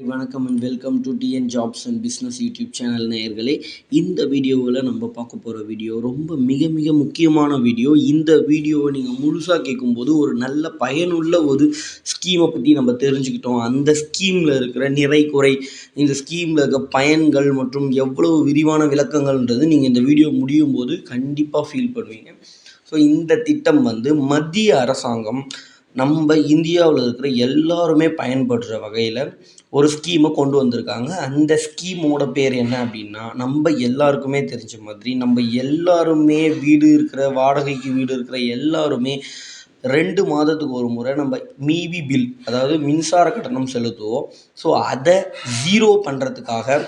வணக்கம் and welcome to TN jobs and business YouTube channel நேயர்களே. இந்த வீடியோவில் நம்ம பார்க்க போகிற வீடியோ ரொம்ப மிக மிக முக்கியமான வீடியோ. இந்த வீடியோவை நீங்கள் முழுசாக கேட்கும்போது ஒரு நல்ல பயனுள்ள ஒரு ஸ்கீமை பற்றி நம்ம தெரிஞ்சுக்கிட்டோம். அந்த ஸ்கீமில் இருக்கிற நிறை குறை, இந்த ஸ்கீமில் இருக்க பயன்கள் மற்றும் எவ்வளவு விரிவான விளக்கங்கள்ன்றது நீங்கள் இந்த வீடியோ முடியும் போது கண்டிப்பாக ஃபீல் பண்ணுவீங்க. ஸோ இந்த திட்டம் மத்திய அரசாங்கம் நம்ம இந்தியாவில் இருக்கிற எல்லாருமே பயன்படுற வகையில் ஒரு ஸ்கீமை கொண்டு வந்திருக்காங்க. அந்த ஸ்கீமோட பேர் என்ன அப்படின்னா, நம்ம எல்லாருக்குமே தெரிஞ்ச மாதிரி நம்ம எல்லாருமே வாடகைக்கு வீடு இருக்கிற எல்லாருமே 2 மாதத்துக்கு ஒரு முறை நம்ம மீவி பில், அதாவது மின்சார கட்டணம் செலுத்துவோம். ஸோ அதை 0 பண்ணுறதுக்காக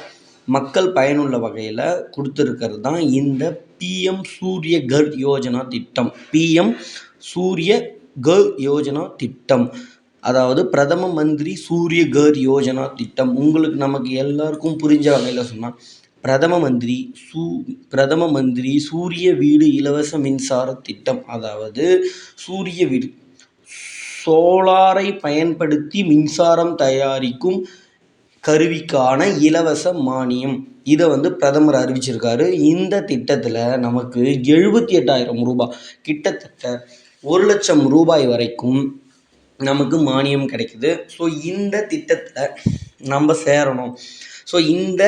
மக்கள் பயனுள்ள வகையில் கொடுத்துருக்கிறது தான் இந்த பிஎம் சூரிய கர் யோஜனா திட்டம். பிஎம் சூரிய கர் யோஜனா திட்டம், அதாவது பிரதம மந்திரி சூரிய கர் யோஜனா திட்டம். நமக்கு எல்லாருக்கும் புரிஞ்ச வகையில் சொன்னால், பிரதம மந்திரி சூரிய வீடு இலவச மின்சார திட்டம். அதாவது சூரிய வீடு, சோலாரை பயன்படுத்தி மின்சாரம் தயாரிக்கும் கருவிக்கான இலவச மானியம். இதை பிரதமர் அறிவிச்சிருக்காரு. இந்த திட்டத்தில் நமக்கு 78,000 ரூபாய், கிட்டத்தட்ட 1,00,000 ரூபாய் வரைக்கும் நமக்கு மானியம் கிடைக்குது. ஸோ இந்த திட்டத்தில் நம்ம சேரணும். ஸோ இந்த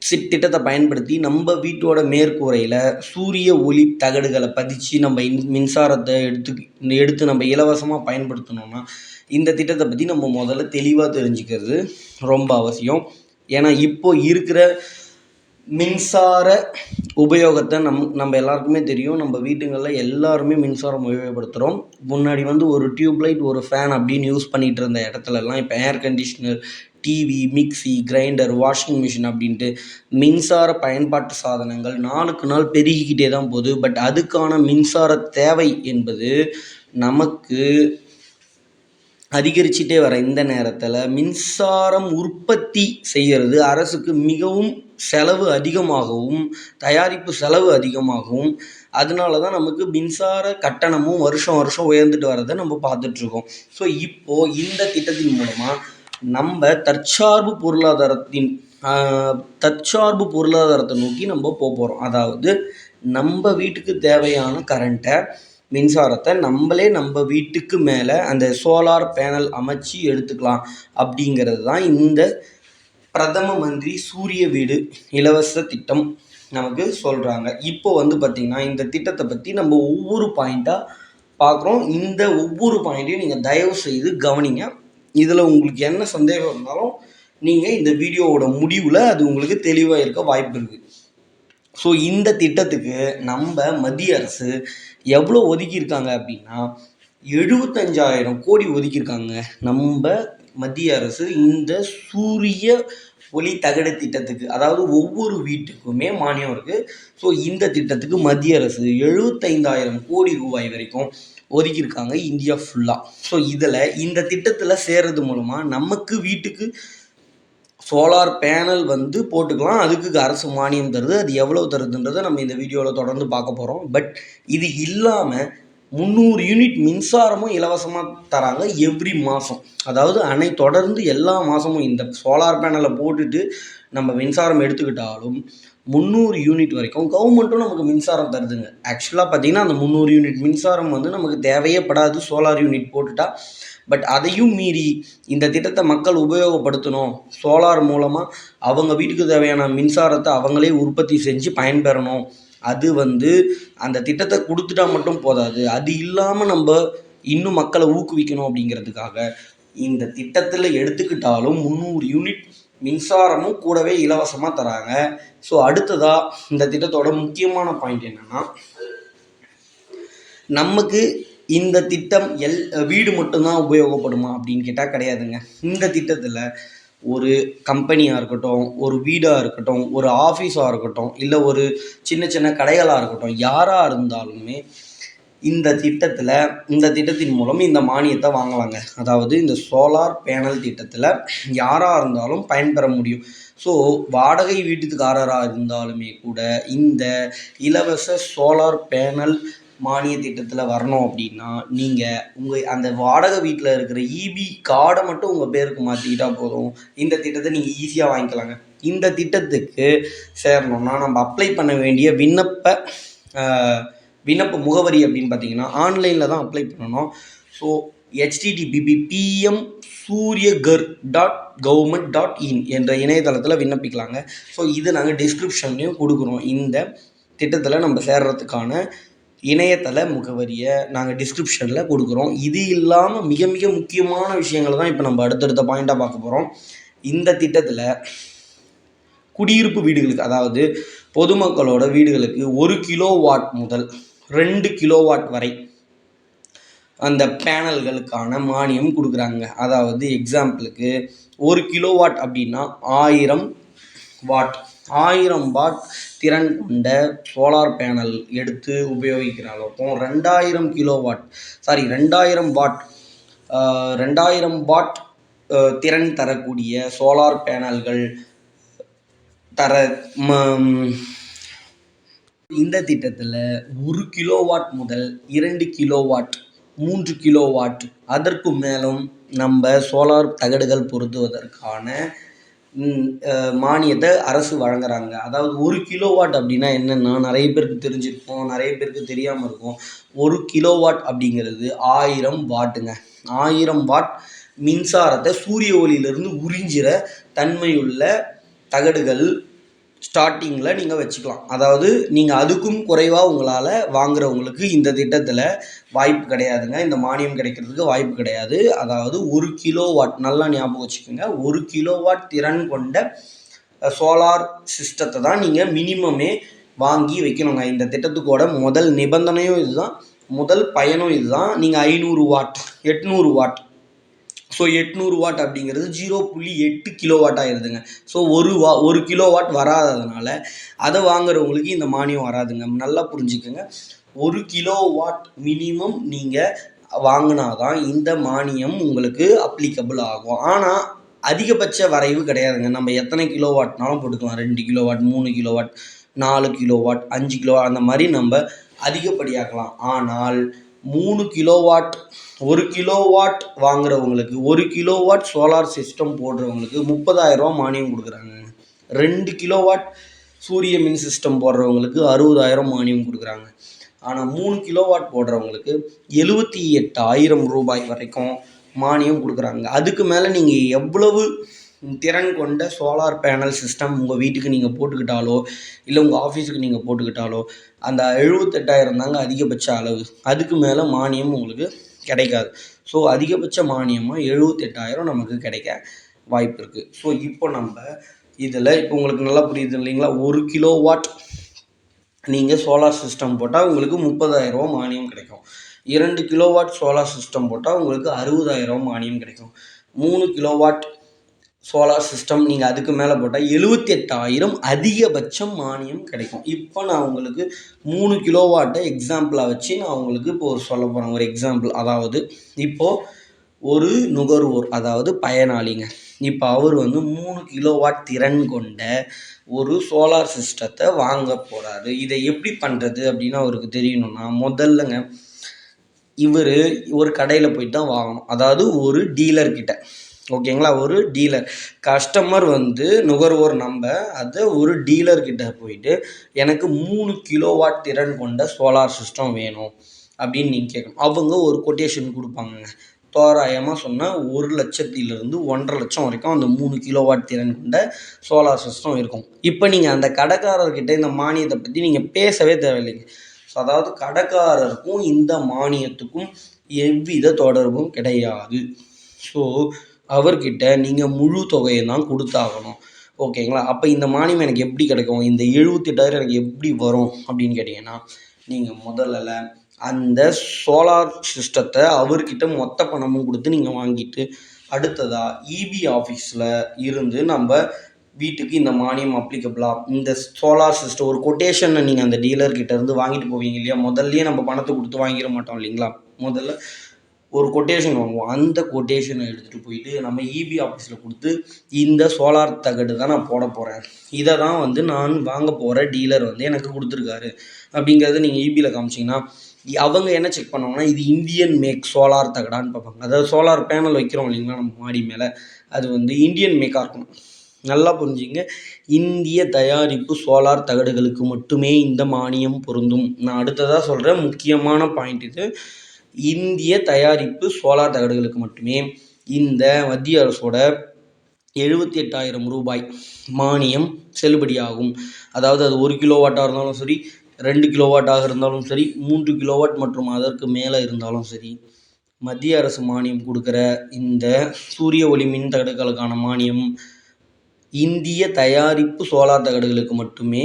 திட்டத்தை பயன்படுத்தி நம்ம வீட்டோட மேற்கூரையில் சூரிய ஒளி தகடுகளை பதிச்சு நம்ம மின்சாரத்தை எடுத்து நம்ம இலவசமாக பயன்படுத்தணும்னா இந்த திட்டத்தை பற்றி நம்ம முதல்ல தெளிவாக தெரிஞ்சுக்கிறது ரொம்ப அவசியம். ஏன்னா இப்போ இருக்கிற மின்சார உபயோகத்தை நம்ம எல்லாருக்குமே தெரியும். நம்ம வீட்டுங்களில் எல்லாருமே மின்சாரம் உபயோகப்படுத்துகிறோம். முன்னாடி ஒரு டியூப்லைட், ஒரு ஃபேன் அப்படின்னு யூஸ் பண்ணிகிட்டு இருந்த இடத்துலலாம் இப்போ ஏர் conditioner, TV, mixie, grinder, washing machine அப்படின்ட்டு மின்சார பயன்பாட்டு சாதனங்கள் நாளுக்கு நாள் பெருகிக்கிட்டே தான் போகுது. பட் அதுக்கான மின்சார தேவை என்பது நமக்கு அதிகரிச்சுட்டே வர இந்த நேரத்தில் மின்சாரம் உற்பத்தி செய்கிறது அரசுக்கு மிகவும் செலவு அதிகமாகவும், தயாரிப்பு செலவு அதிகமாகவும், அதனால தான் நமக்கு மின்சார கட்டணமும் வருஷம் வருஷம் உயர்ந்துட்டு வரதை நம்ம பார்த்துட்ருக்கோம். ஸோ இப்போது இந்த திட்டத்தின் மூலமாக நம்ம தற்சார்பு பொருளாதாரத்தை நோக்கி நம்ம போகிறோம். அதாவது நம்ம வீட்டுக்கு தேவையான கரண்ட்டை, மின்சாரத்தை நம்மளே நம்ம வீட்டுக்கு மேலே அந்த சோலார் பேனல் அமைச்சு எடுத்துக்கலாம். அப்படிங்கிறது தான் இந்த பிரதம மந்திரி சூரிய வீடு இலவச திட்டம் நமக்கு சொல்கிறாங்க. இப்போ பார்த்திங்கன்னா இந்த திட்டத்தை பற்றி நம்ம ஒவ்வொரு பாயிண்ட்டாக பார்க்குறோம். இந்த ஒவ்வொரு பாயிண்ட்டையும் நீங்கள் தயவு செய்து கவனிங்க. இதில் உங்களுக்கு என்ன சந்தேகம் இருந்தாலும் நீங்கள் இந்த வீடியோவோட முடிவில் அது உங்களுக்கு தெளிவாக இருக்க வாய்ப்பு இருக்குது. ஸோ இந்த திட்டத்துக்கு நம்ம மத்திய அரசு எவ்வளோ ஒதுக்கியிருக்காங்க அப்படின்னா 75,000 கோடி ஒதுக்கியிருக்காங்க நம்ம மத்திய அரசு இந்த சூரிய ஒளி தகடு திட்டத்துக்கு. அதாவது ஒவ்வொரு வீட்டுக்குமே மானியம் இருக்குது. ஸோ இந்த திட்டத்துக்கு மத்திய அரசு 75,000 கோடி ரூபாய் வரைக்கும் ஒதுக்கியிருக்காங்க இந்தியா ஃபுல்லாக. ஸோ இந்த திட்டத்தில் சேர்றது மூலமாக நமக்கு வீட்டுக்கு சோலார் பேனல் போட்டுக்கலாம். அதுக்கு அரசு மானியம் தருது. அது எவ்வளோ தருதுன்றதை நம்ம இந்த வீடியோவில் தொடர்ந்து பார்க்க போகிறோம். பட் இது இல்லாமல் 300 யூனிட் மின்சாரமும் இலவசமாக தராங்க எவ்ரி மாதம். அதாவது தொடர்ந்து எல்லா மாதமும் இந்த சோலார் பேனலை போட்டுட்டு நம்ம மின்சாரம் எடுத்துக்கிட்டாலும் 300 யூனிட் வரைக்கும் கவர்மெண்ட்டும் நமக்கு மின்சாரம் தருதுங்க. ஆக்சுவலாக பார்த்திங்கன்னா அந்த 300 யூனிட் மின்சாரம் நமக்கு தேவையே படாது சோலார் யூனிட் போட்டுட்டா. பட் அதையும் மீறி இந்த திட்டத்தை மக்கள் உபயோகப்படுத்தணும், சோலார் மூலமாக அவங்க வீட்டுக்கு தேவையான மின்சாரத்தை அவங்களே உற்பத்தி செஞ்சு பயன்பெறணும். அது அந்த திட்டத்தை கொடுத்துட்டா மட்டும் போதாது, அது இல்லாமல் நம்ம இன்னும் மக்களை ஊக்குவிக்கணும். அப்படிங்கிறதுக்காக இந்த திட்டத்தில் எடுத்துக்கிட்டாலும் 300 யூனிட் மின்சாரமும் கூடவே இலவசமாக தராங்க. ஸோ அடுத்ததாக இந்த திட்டத்தோட முக்கியமான பாயிண்ட் என்னென்னா, நமக்கு இந்த திட்டம் வீடு மட்டும்தான் உபயோகப்படுமா அப்படின்னு கேட்டால் கிடையாதுங்க. இந்த திட்டத்தில் ஒரு கம்பெனியாக இருக்கட்டும், ஒரு வீடாக இருக்கட்டும், ஒரு ஆஃபீஸாக இருக்கட்டும், இல்லை ஒரு சின்ன சின்ன கடைகளாக இருக்கட்டும், யாராக இருந்தாலுமே இந்த திட்டத்தின் மூலம் இந்த மானியத்தை வாங்கலாங்க. அதாவது இந்த சோலார் பேனல் திட்டத்தில் யாராக இருந்தாலும் பயன்பெற முடியும். ஸோ வாடகை வீட்டுக்காரராக இருந்தாலுமே கூட இந்த இலவச சோலார் பேனல் மானிய திட்டத்தில் வரணும் அப்படின்னா நீங்கள் அந்த வாடகை வீட்டில் இருக்கிற இபி கார்டை மட்டும் உங்கள் பேருக்கு மாற்றிக்கிட்டா போதும். இந்த திட்டத்தை நீங்கள் ஈஸியாக வாங்கிக்கலாங்க. இந்த திட்டத்துக்கு சேரணும்னா நம்ம அப்ளை பண்ண வேண்டிய விண்ணப்ப முகவரி அப்படின்னு பார்த்தீங்கன்னா ஆன்லைனில் தான் அப்ளை பண்ணணும். ஸோ http://pmsuryaghar.government.in என்ற இணையதளத்தில் விண்ணப்பிக்கலாங்க. ஸோ இது நாங்கள் டிஸ்கிரிப்ஷன்லேயும் கொடுக்குறோம். இந்த திட்டத்தில் நம்ம சேர்றதுக்கான இணையதள முகவரியை நாங்கள் டிஸ்கிரிப்ஷனில் கொடுக்குறோம். இது இல்லாமல் மிக மிக முக்கியமான விஷயங்களை தான் இப்போ நம்ம அடுத்தடுத்த பாயிண்ட்டாக பார்க்க போகிறோம். இந்த திட்டத்தில் குடியிருப்பு வீடுகளுக்கு, அதாவது பொதுமக்களோட வீடுகளுக்கு 1 கிலோவாட் முதல் 2 கிலோவாட் வரை அந்த பேனல்களுக்கான மானியம் கொடுக்குறாங்க. அதாவது எக்ஸாம்பிளுக்கு 1 கிலோவாட் அப்படின்னா 1000 வாட் திறன் கொண்ட சோலார் பேனல் எடுத்து உபயோகிக்கிற அளவுக்கும் 2000 வாட் திறன் தரக்கூடிய சோலார் பேனல்கள் இந்த திட்டத்தில் 1 கிலோவாட் முதல் 2 கிலோவாட் 3 கிலோவாட் அதற்கு மேலும் நம்ம சோலார் தகடுகள் பொருத்துவதற்கான மானியத்தை அரசு வழங்குறாங்க. அதாவது 1 கிலோவாட் அப்படின்னா என்னென்னா நிறைய பேருக்கு தெரிஞ்சிருக்கும், நிறைய பேருக்கு தெரியாமல் இருக்கும். 1 கிலோவாட் அப்படிங்கிறது 1000 வாட்டுங்க. 1000 வாட் மின்சாரத்தை சூரிய ஒளியிலிருந்து உறிஞ்சிற தன்மையுள்ள தகடுகள் ஸ்டார்டிங்கில் நீங்கள் வச்சுக்கலாம். அதாவது நீங்கள் அதுக்கும் குறைவாக உங்களால் வாங்குறவங்களுக்கு இந்த திட்டத்தில் வாய்ப்பு கிடையாதுங்க. இந்த மானியம் கிடைக்கிறதுக்கு வாய்ப்பு கிடையாது. அதாவது 1 கிலோவாட், நல்லா ஞாபகம் வச்சுக்கோங்க, 1 கிலோவாட் திறன் கொண்ட சோலார் சிஸ்டத்தை தான் நீங்கள் மினிமமே வாங்கி வைக்கணுங்க. இந்த திட்டத்துக்கோட முதல் நிபந்தனையும் இதுதான், முதல் பயனும் இதுதான். நீங்கள் 500 வாட் 800 வாட், ஸோ 800 வாட் அப்படிங்கிறது 0.8 கிலோவாட் ஆகிடுதுங்க. ஸோ 1 கிலோவாட் வராததுனால அதை வாங்குறவங்களுக்கு இந்த மானியம் வராதுங்க. நல்லா புரிஞ்சுக்கோங்க. 1 கிலோவாட் மினிமம் நீங்கள் வாங்கினாதான் இந்த மானியம் உங்களுக்கு அப்ளிகபிள் ஆகும். ஆனால் அதிகபட்ச வரைவு கிடையாதுங்க. நம்ம எத்தனை கிலோவாட்னாலும் போட்டுக்கலாம். 2 கிலோவாட், 3 கிலோவாட், 4 கிலோவாட், 5 கிலோவாட், அந்த மாதிரி நம்ம அதிகப்படியாக்கலாம். ஆனால் 3 கிலோவாட், 1 கிலோவாட் வாங்குறவங்களுக்கு, 1 கிலோவாட் சோலார் சிஸ்டம் போடுறவங்களுக்கு 30,000 மானியம் கொடுக்குறாங்க. 2 கிலோவாட் சூரிய மின் சிஸ்டம் போடுறவங்களுக்கு 60,000 மானியம் கொடுக்குறாங்க. ஆனால் 3 கிலோவாட் போடுறவங்களுக்கு 78,000 ரூபாய் வரைக்கும் மானியம் கொடுக்குறாங்க. அதுக்கு மேலே நீங்கள் எவ்வளவு திறன் கொண்ட சோலார் பேனல் சிஸ்டம் உங்கள் வீட்டுக்கு நீங்கள் போட்டுக்கிட்டாலோ இல்லை உங்கள் ஆஃபீஸுக்கு நீங்கள் போட்டுக்கிட்டாலோ அந்த 78,000 தாங்க அதிகபட்ச அளவு. அதுக்கு மேலே மானியம் உங்களுக்கு கிடைக்காது. ஸோ அதிகபட்ச மானியமாக 78,000 நமக்கு கிடைக்க வாய்ப்பு இருக்குது. ஸோ இப்போ நம்ம இதில் இப்போ உங்களுக்கு நல்லா புரியுது இல்லைங்களா? 1 கிலோவாட் நீங்கள் சோலார் சிஸ்டம் போட்டால் உங்களுக்கு 30,000 மானியம் கிடைக்கும். 2 கிலோவாட் சோலார் சிஸ்டம் போட்டால் உங்களுக்கு 60,000 மானியம் கிடைக்கும். 3 கிலோவாட் சோலார் சிஸ்டம் நீங்கள் அதுக்கு மேலே போட்டால் 78,000 அதிகபட்சம் மானியம் கிடைக்கும். இப்போ நான் உங்களுக்கு 3 கிலோவாட்டை எக்ஸாம்பிளாக வச்சு நான் உங்களுக்கு இப்போ சொல்ல போகிறேன் ஒரு எக்ஸாம்பிள். அதாவது இப்போது ஒரு நுகர்வோர், அதாவது பயனாளிங்க, இப்போ அவர் 3 கிலோவாட் திறன் கொண்ட ஒரு சோலார் சிஸ்டத்தை வாங்க போகிறாரு. இதை எப்படி பண்ணுறது அப்படின்னு அவருக்கு தெரியணும்னா முதல்லங்க இவர் ஒரு கடையில் போயிட்டு தான் வாங்கணும். அதாவது ஒரு டீலர்கிட்ட, ஓகேங்களா, ஒரு டீலர். கஸ்டமர் நுகர்வோர் நம்ம அதை ஒரு டீலர்கிட்ட போயிட்டு எனக்கு 3 கிலோவாட் திறன் கொண்ட சோலார் சிஸ்டம் வேணும் அப்படின்னு நீங்கள் கேட்கணும். அவங்க ஒரு கொட்டேஷன் கொடுப்பாங்க. தோராயமாக சொன்னால் 1,00,000 1,50,000 வரைக்கும் அந்த 3 கிலோவாட் திறன் கொண்ட சோலார் சிஸ்டம் இருக்கும். இப்போ நீங்கள் அந்த கடைக்காரர்கிட்ட இந்த மானியத்தை பற்றி நீங்கள் பேசவே தேவையில்லைங்க. ஸோ அதாவது கடைக்காரருக்கும் இந்த மானியத்துக்கும் எவ்வித தொடர்பும் கிடையாது. ஸோ அவர்கிட்ட நீங்கள் முழு தொகையை தான் கொடுத்தாகணும், ஓகேங்களா? அப்போ இந்த மானியம் எனக்கு எப்படி கிடைக்கும், இந்த 78,000 எனக்கு எப்படி வரும் அப்படின்னு கேட்டிங்கன்னா, நீங்கள் முதல்ல அந்த சோலார் சிஸ்டத்தை அவர்கிட்ட மொத்த பணமும் கொடுத்து நீங்கள் வாங்கிட்டு அடுத்ததாக இபி ஆஃபீஸில் இருந்து நம்ம வீட்டுக்கு இந்த மானியம் அப்ளிகபிளாக இந்த சோலார் சிஸ்டம் ஒரு கொட்டேஷனை நீங்கள் அந்த டீலர்கிட்ட இருந்து வாங்கிட்டு போவீங்க இல்லையா? முதல்லையே நம்ம பணத்தை கொடுத்து வாங்கிட மாட்டோம் இல்லைங்களா? முதல்ல ஒரு கொட்டேஷன் வாங்குவோம். அந்த கொட்டேஷனை எடுத்துகிட்டு போயிட்டு நம்ம இபி ஆஃபீஸில் கொடுத்து இந்த சோலார் தகடு தான் நான் போட போகிறேன், இதை தான் நான் வாங்க போகிற டீலர் எனக்கு கொடுத்துருக்காரு அப்படிங்கிறத நீங்கள் இபியில் காமிச்சிங்கன்னா அவங்க என்ன செக் பண்ணுவாங்கன்னா, இது இந்தியன் மேக் சோலார் தகடான்னு பார்ப்பாங்க. அதாவது சோலார் பேனல் வைக்கிறோம் இல்லைங்களா நம்ம மாடி மேலே, அது வந்து இந்தியன் மேக்காக இருக்கணும். நல்லா புரிஞ்சுங்க. இந்திய தயாரிப்பு சோலார் தகடுகளுக்கு மட்டுமே இந்த மானியம் பொருந்தும். நான் அடுத்ததாக சொல்கிற முக்கியமான பாயிண்ட் இது. இந்திய தயாரிப்பு சோலார் தகடுகளுக்கு மட்டுமே இந்த மத்திய அரசோட 78,000 ரூபாய் மானியம் செல்லுபடியாகும். அதாவது அது 1 கிலோவாட்டாக இருந்தாலும் சரி, 2 கிலோவாட்டாக இருந்தாலும் சரி, 3 கிலோவாட் மற்றும் அதற்கு மேலே இருந்தாலும் சரி, மத்திய அரசு மானியம் கொடுக்குற இந்த சூரிய ஒளி மின் தகடுகளுக்கான மானியம் இந்திய தயாரிப்பு சோலார் தகடுகளுக்கு மட்டுமே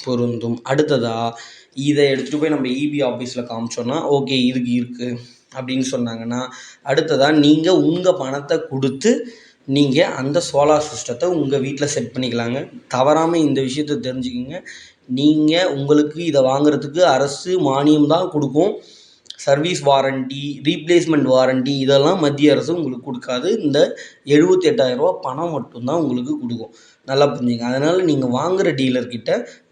பொருந்தும். அடுத்ததாக இதை எடுத்துகிட்டு போய் நம்ம இபி ஆஃபீஸில் காமிச்சோன்னா, ஓகே இதுக்கு இருக்குது அப்படின்னு சொன்னாங்கன்னா, அடுத்ததாக நீங்கள் உங்கள் பணத்தை கொடுத்து நீங்கள் அந்த சோலார் சிஸ்டத்தை உங்கள் வீட்டில் செட் பண்ணிக்கலாங்க. தவறாமல் இந்த விஷயத்தை தெரிஞ்சுக்கிங்க. நீங்கள் உங்களுக்கு இதை வாங்குறதுக்கு அரசு மானியம் தான் கொடுக்கும். சர்வீஸ் வாரண்டி, ரீப்ளேஸ்மெண்ட் வாரண்டி இதெல்லாம் மத்திய அரசு உங்களுக்கு கொடுக்காது. இந்த 78,000 பணம் மட்டும்தான் உங்களுக்கு கொடுக்கும். நல்லா புரிஞ்சுங்க. அதனால் நீங்கள் வாங்குகிற டீலர்கிட்ட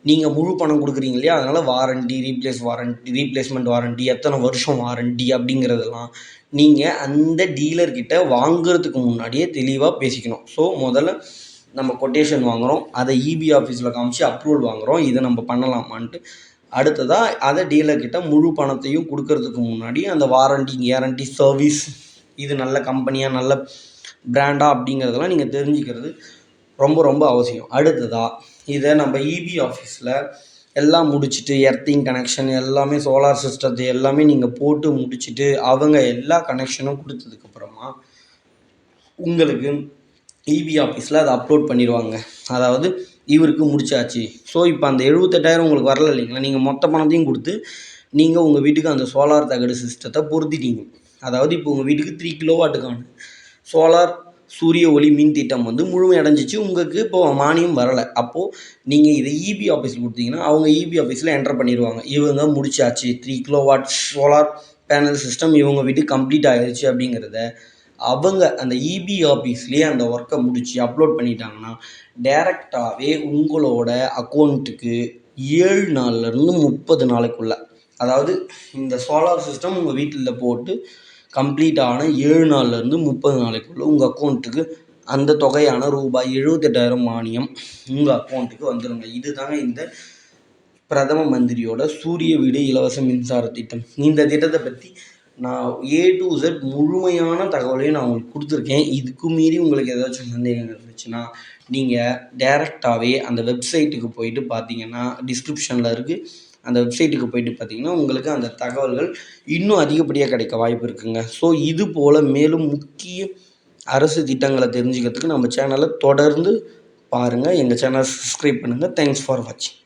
நீங்கள் முழு பணம் கொடுக்குறீங்க இல்லையா, அதனால் வாரண்டி, ரீப்ளேஸ்மெண்ட் வாரண்டி, எத்தனை வருஷம் வாரண்டி அப்படிங்கிறதெல்லாம் நீங்கள் அந்த டீலர்கிட்ட வாங்குறதுக்கு முன்னாடியே தெளிவாக பேசிக்கணும். ஸோ முதல்ல நம்ம கொட்டேஷன் வாங்குகிறோம், அதை இபி ஆஃபீஸில் காமிச்சு அப்ரூவல் வாங்குகிறோம், இதை நம்ம பண்ணலாமான்ட்டு. அடுத்ததாக அதை டீலர்கிட்ட முழு பணத்தையும் கொடுக்கறதுக்கு முன்னாடி அந்த வாரண்டி, கேரண்டி, சர்வீஸ் இது நல்ல கம்பெனியாக நல்ல பிராண்டாக அப்படிங்கிறதெல்லாம் நீங்கள் தெரிஞ்சுக்கிறது ரொம்ப ரொம்ப அவசியம். அடுத்ததாக இதை நம்ம இபி ஆஃபீஸில் எல்லாம் முடிச்சுட்டு எர்த்திங் கனெக்ஷன் எல்லாமே சோலார் சிஸ்டத்தை எல்லாமே நீங்கள் போட்டு முடிச்சுட்டு அவங்க எல்லா கனெக்ஷனும் கொடுத்ததுக்கப்புறமா உங்களுக்கு இபி ஆஃபீஸில் அதை அப்லோட் பண்ணிடுவாங்க. அதாவது இவருக்கு முடிச்சாச்சு. ஸோ இப்போ அந்த 78,000 உங்களுக்கு வரல இல்லைங்களா, நீங்கள் மொத்த பணத்தையும் கொடுத்து நீங்கள் உங்கள் வீட்டுக்கு அந்த சோலார் தகடு சிஸ்டத்தை பொருத்திட்டீங்க. அதாவது இப்போ உங்கள் வீட்டுக்கு 3 கிலோவாட்டுக்கான சோலார் சூரிய ஒளி மின் திட்டம் வந்து முழுமையடைஞ்சிச்சு. உங்களுக்கு இப்போது மானியம் வரலை. அப்போது நீங்கள் இதை இபி ஆஃபீஸில் கொடுத்தீங்கன்னா அவங்க இபி ஆஃபீஸில் என்டர் பண்ணிடுவாங்க. இவங்க முடிச்சாச்சு, 3 கிலோவாட் சோலார் பேனல் சிஸ்டம் இவங்க வீட்டுக்கு கம்ப்ளீட் ஆகிடுச்சு அப்படிங்கிறத அவங்க அந்த இபி ஆஃபீஸ்லேயே அந்த ஒர்க்கை முடித்து அப்லோட் பண்ணிட்டாங்கன்னா டைரெக்டாகவே உங்களோட அக்கௌண்ட்டுக்கு 7 நாள்லேருந்து 30 நாளைக்குள்ளே, அதாவது இந்த சோலார் சிஸ்டம் உங்கள் வீட்டில் போட்டு கம்ப்ளீட் ஆன 7 நாள்லேருந்து 30 நாளைக்குள்ளே உங்கள் அக்கௌண்ட்டுக்கு அந்த தொகையான ரூபாய் 78,000 மானியம் உங்கள் அக்கௌண்ட்டுக்கு வந்துடுங்க. இதுதாங்க இந்த பிரதம மந்திரியோட சூரிய வீடு இலவச மின்சார திட்டம். இந்த திட்டத்தை பற்றி நான் A to Z முழுமையான தகவலையும் நான் உங்களுக்கு கொடுத்துருக்கேன். இதுக்கு மீறி உங்களுக்கு ஏதாச்சும் சந்தேகங்கள் இருந்துச்சுன்னா நீங்கள் டைரெக்டாகவே அந்த வெப்சைட்டுக்கு போயிட்டு பார்த்தீங்கன்னா டிஸ்கிரிப்ஷனில் இருக்குது. அந்த வெப்சைட்டுக்கு போயிட்டு பார்த்தீங்கன்னா உங்களுக்கு அந்த தகவல்கள் இன்னும் அதிகப்படியாக கிடைக்க வாய்ப்பு இருக்குங்க. ஸோ இது போல் மேலும் முக்கிய அரசு திட்டங்களை தெரிஞ்சுக்கிறதுக்கு நம்ம சேனலை தொடர்ந்து பாருங்கள். எங்கள் சேனலை சப்ஸ்கிரைப் பண்ணுங்கள். தேங்க்ஸ் ஃபார் வாட்சிங்.